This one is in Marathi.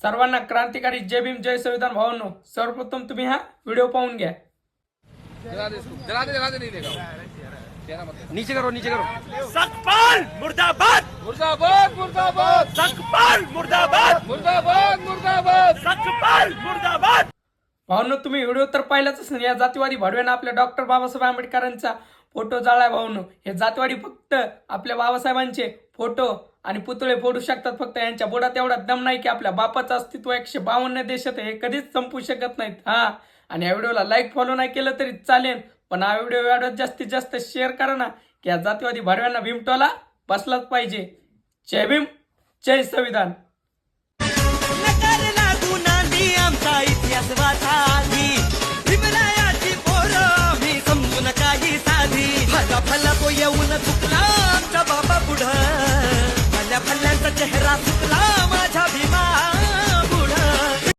सर्वांना क्रांतिकारी जय भीम जय संविधान भावांनो, सर्वप्रथम तुम्ही हा व्हिडिओ पाहून घ्या। जला दे नहीं देगा। नीचे करो सकपाल मुर्दाबाद मुर्दाबाद मुर्दाबाद सकपाल मुर्दाबाद मुर्दाबाद मुर्दाबाद सकपाल मुर्दाबाद। भावांनो, तुम्ही व्हिडिओ तर पाहिलाच असेल। या जातीवादी भाडव्यानं आपल्या डॉक्टर बाबासाहेब आंबेडकरांचा फोटो जाळाय। भावांनो, हे जातीवादी फक्त आपल्या बाबासाहेबांचे फोटो आणि पुतळे फोडू शकतात। फक्त यांच्या बोडात एवढा दम नाही की आपल्या बापाचं अस्तित्व 152 देशात हे कधीच संपू शकत नाहीत। आणि या व्हिडिओला लाईक फॉलो नाही केलं तरी चालेल, पण हा व्हिडिओ जास्तीत जास्त शेअर करा ना, की या जातीवादी भाडव्यांना भीमटोला बसलाच पाहिजे। जय भीम जय संविधान। नकार लागू नांदी आमचा इतिहास वाचावी, भीमरायाची पोरं मी समजून काही साधी। भला भला तो येऊन चुकला आमचा बाबा पुढं, भल्या भल्यांचा चेहरा चुकला माझ्या